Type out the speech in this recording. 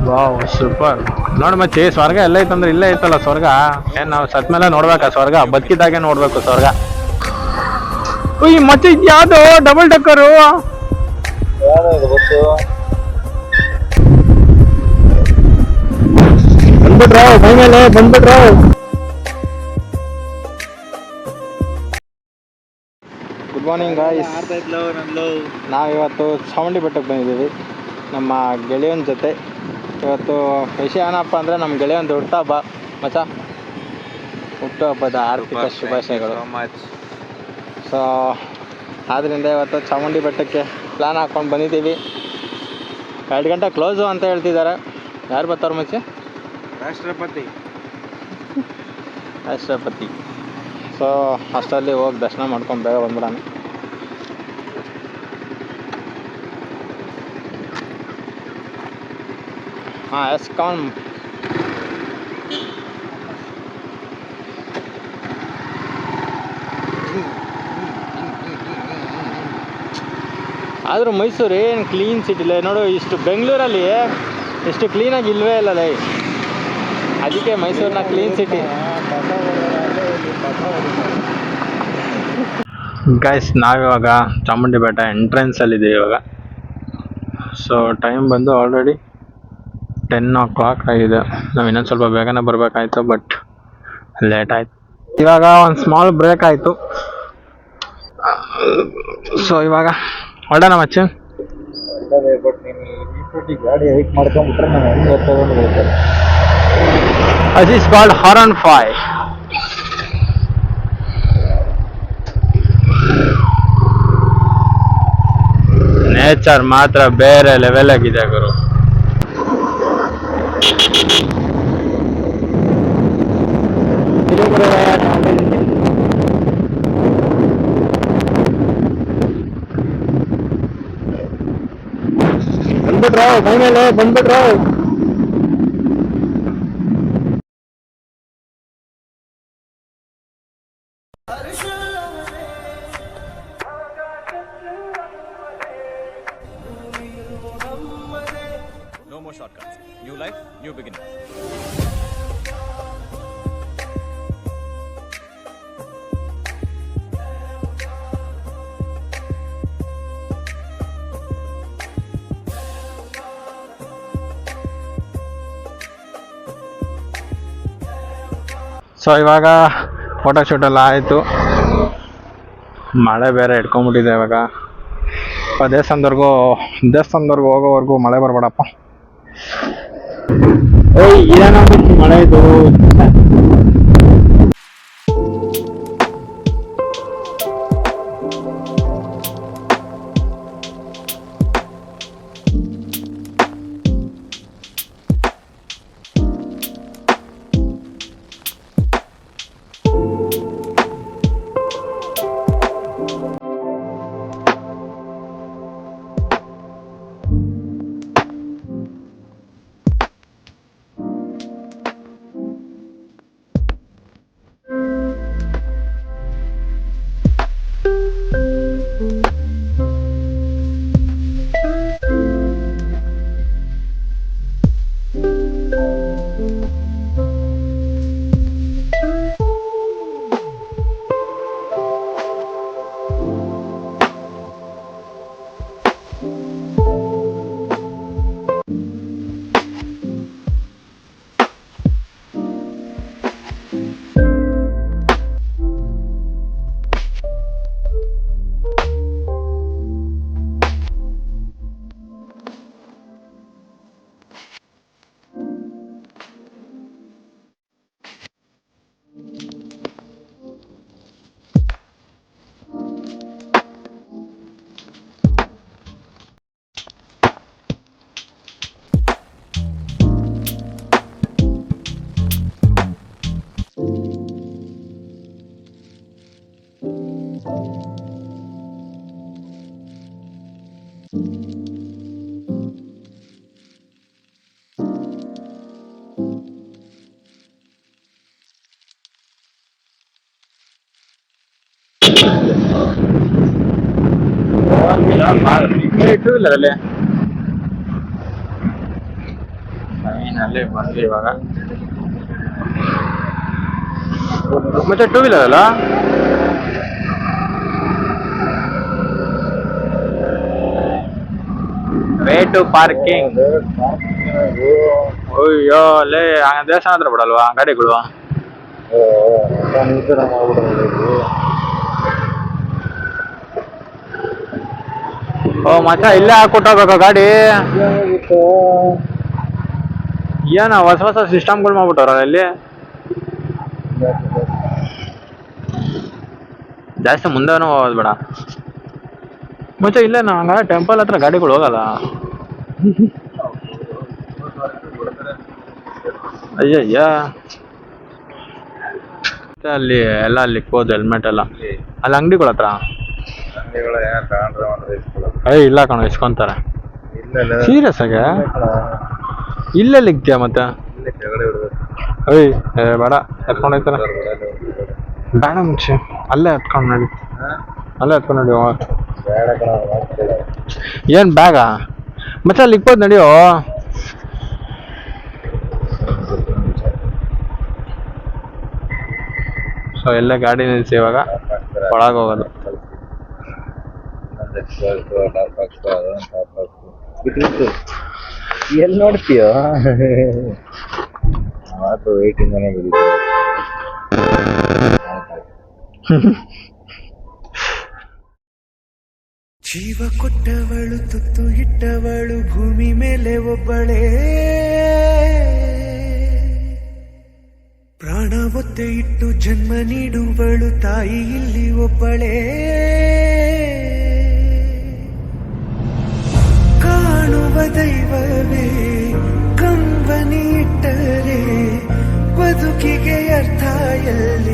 Wow super. ನೋಡ್ ಮಚ್ಚಿ, ಸ್ವರ್ಗ ಎಲ್ಲ ಐತಂದ್ರೆ ಇಲ್ಲೇ ಐತಲ್ಲ ಸ್ವರ್ಗ. ಏನ್ ನಾವು ಸತ್ ಮೇಲೆ ನೋಡ್ಬೇಕಾ ಸ್ವರ್ಗ? ಬದುಕಿದಾಗೆ ನೋಡ್ಬೇಕು ಸ್ವರ್ಗ. ಈ ಮಚ್ಚಿ ಯಾವ್ದು ಡಬಲ್ ಡಕ್ಕರು? ಬಂದ್ಬಿಟ್ರು ಮೈ ಮೇಲೆ ಬಂದ್ಬಿಟ್ರು. Good morning guys. ನಾವಿವತ್ತು ಚಾಮುಂಡಿ ಬೆಟ್ಟಕ್ಕೆ ಬಂದಿದ್ದೀವಿ ನಮ್ಮ ಗೆಳೆಯನ ಜೊತೆ. ಇವತ್ತು ವಿಷಯ ಏನಪ್ಪ ಅಂದರೆ ನಮ್ಮ ಗೆಳೆಯಂದು ಹುಟ್ಟುಹಬ್ಬ. ಮಚ್ಚ, ಹುಟ್ಟುಹಬ್ಬದ ಆರ್ಥಿಕ ಶುಭಾಶಯಗಳು. ಸೊ ಆದ್ದರಿಂದ ಇವತ್ತು ಚಾಮುಂಡಿ ಬೆಟ್ಟಕ್ಕೆ ಪ್ಲ್ಯಾನ್ ಹಾಕ್ಕೊಂಡು ಬಂದಿದ್ದೀವಿ. 2 ಗಂಟೆ ಕ್ಲೋಸು ಅಂತ ಹೇಳ್ತಿದ್ದಾರೆ. ಯಾರು ಬರ್ತಾರೆ ಮಚ್ಚಿ? ರಾಷ್ಟ್ರಪತಿ. ಸೊ ಅಷ್ಟರಲ್ಲಿ ಹೋಗಿ ದರ್ಶನ ಮಾಡ್ಕೊಂಡು ಬೇಗ ಬಂದ್ಬಿಡೋಣ. ಹಾಂ ಎಸ್ ಕಮ್. ಆದರೂ ಮೈಸೂರು ಏನು ಕ್ಲೀನ್ ಸಿಟಿ ಇಲ್ಲ ನೋಡು. ಇಷ್ಟು ಬೆಂಗಳೂರಲ್ಲಿ ಇಷ್ಟು ಕ್ಲೀನಾಗಿ ಇಲ್ಲವೇ ಇಲ್ಲಲ್ಲ. ಅದಕ್ಕೆ ಮೈಸೂರಿನ ಕ್ಲೀನ್ ಸಿಟಿ. ಗೈಸ್, ನಾವಿವಾಗ ಚಾಮುಂಡಿ ಬೆಟ್ಟ ಎಂಟ್ರೆನ್ಸಲ್ಲಿದ್ದೀವಿ ಇವಾಗ. ಸೊ ಟೈಮ್ ಬಂದು ಆಲ್ರೆಡಿ 10 o'clock ಆಗಿದೆ. ನಾವು ಇನ್ನೊಂದು ಸ್ವಲ್ಪ ಬೇಗನೆ ಬರಬೇಕಾಯ್ತು, ಬಟ್ ಲೇಟ್ ಆಯಿತು. ಇವಾಗ ಒಂದು ಸ್ಮಾಲ್ ಬ್ರೇಕ್ ಆಯಿತು. ಸೊ ಇವಾಗ ಹೊರಡೋಣ ಮಚ್ಚಿ. ಗಾಡಿ ಹೈಟ್ ಮಾಡ್ಕೊಂಡ್ಬಿಟ್ರೆ ನಾನು ಹೆಂಗೆ ತಗೊಂಡು ಬರ್ತಾರೆ. This is called Horn 5. Nature ಮಾತ್ರ ಬೇರೆ ಲೆವೆಲ್ ಆಗಿದೆ ಗುರು. ಬಂದ್ಬಿಟ್ರು ಮೈ ಮೇಲೆ ಬಂದ್ಬಿಟ್ರು. No more shortcuts. New life, new beginning. So ಇವಾಗ ಫೋಟೋ ಶೂಟ್ ಎಲ್ಲ ಆಯಿತು. ಮಳೆ ಬೇರೆ ಇಟ್ಕೊಂಡ್ಬಿಟ್ಟಿದೆ ಇವಾಗ. ದೇವಸ್ಥಾನದವರೆಗೂ ಹೋಗೋವರೆಗೂ ಮಳೆ ಬರಬೇಡಪ್ಪ. ಓಯ್ ಏನೋ ಮಳೆ ಇದು. ಟೂ ವೀಲರಲ್ಲಿ ಫೈನಲ್ಲಿ ಬಂದ್ವಿ ಇವಾಗ. ಮತ್ತೆ ಟೂ ವೀಲರ್ ಅಲ್ಲ ವೇ ಟು ಪಾರ್ಕಿಂಗ್. ಅಯ್ಯೋ ಅಲ್ಲೇ ದೇವಸ್ಥಾನ ಹತ್ರ ಬಿಡಲ್ವಾ ಗಾಡಿಗಳು? ಓ ಮಚ್ಚ ಇಲ್ಲೇ ಹಾಕೊಟ್ಟೋಗ್ಬೇಕು ಗಾಡಿ. ಏನ ಹೊಸ ಹೊಸ ಸಿಸ್ಟಮ್ಗಳು ಮಾಡ್ಬಿಟ್ಟವ್ರ ಇಲ್ಲಿ. ಜಾಸ್ತಿ ಮುಂದೆನೂ ಹೋಗೋದು ಬೇಡ ಮತ್ತೆ. ಇಲ್ಲೇ ನಂಗ ಟೆಂಪಲ್ ಹತ್ರ ಗಾಡಿಗಳು ಹೋಗಲ್ಲ. ಅಯ್ಯಯ್ಯ ಅಲ್ಲಿ ಎಲ್ಲ ಅಲ್ಲಿ ಹೋದ್ ಹೆಲ್ಮೆಟ್ ಎಲ್ಲ ಅಲ್ಲಿ ಅಂಗಡಿಗಳ ಹತ್ರ. ಇಲ್ಲ ಕಣ ಇಸ್ಕೊಂತಾರೆ ಸೀರಿಯಸ್ ಆಗಿ. ಇಲ್ಲೆಲ್ಲಿ ಇಕ್ತಿಯ ಮತ್ತೆ? ಅಯ್ಯ ಬೇಡ ಎತ್ಕೊಂಡು ಹೋಯ್ತಾರೆ. ಬೇಡ ಮುಂಚೆ ಅಲ್ಲೇ ಎತ್ಕೊಂಡು ನೋಡಿ, ಅಲ್ಲೇ ಎತ್ಕೊಂಡು ನೋಡಿ. ಏನ್ ಬ್ಯಾಗಾ ಮತ್ತೆ ಅಲ್ಲಿ ಇಕ್ಬೋದು ನಡಿಯೋ. ಸೊ ಎಲ್ಲ ಗಾಡಿ ನಿಲ್ಸಿ ಇವಾಗ ಒಳಗೆ ಹೋಗೋದು. ಎಲ್ಲಿ ನೋಡ್ತೀಯೋ ಮಾತು ವೇಟಿಂದಾನೆ ಬಿದ್ದಿದೆ. ಜೀವ ಕೊಟ್ಟವಳು ತುತ್ತು ಇಟ್ಟವಳು ಭೂಮಿ ಮೇಲೆ ಒಬ್ಬಳೇ, ಪ್ರಾಣ ಒತ್ತೆ ಇಟ್ಟು ಜನ್ಮ ನೀಡುವಳು ತಾಯಿ ಇಲ್ಲಿ ಒಬ್ಬಳೇ. ಕಾಣುವ ದೈವವೇ ಕಂಬನಿ ಇಟ್ಟರೆ ಬದುಕಿಗೆ ಅರ್ಥ ಎಲ್ಲಿ?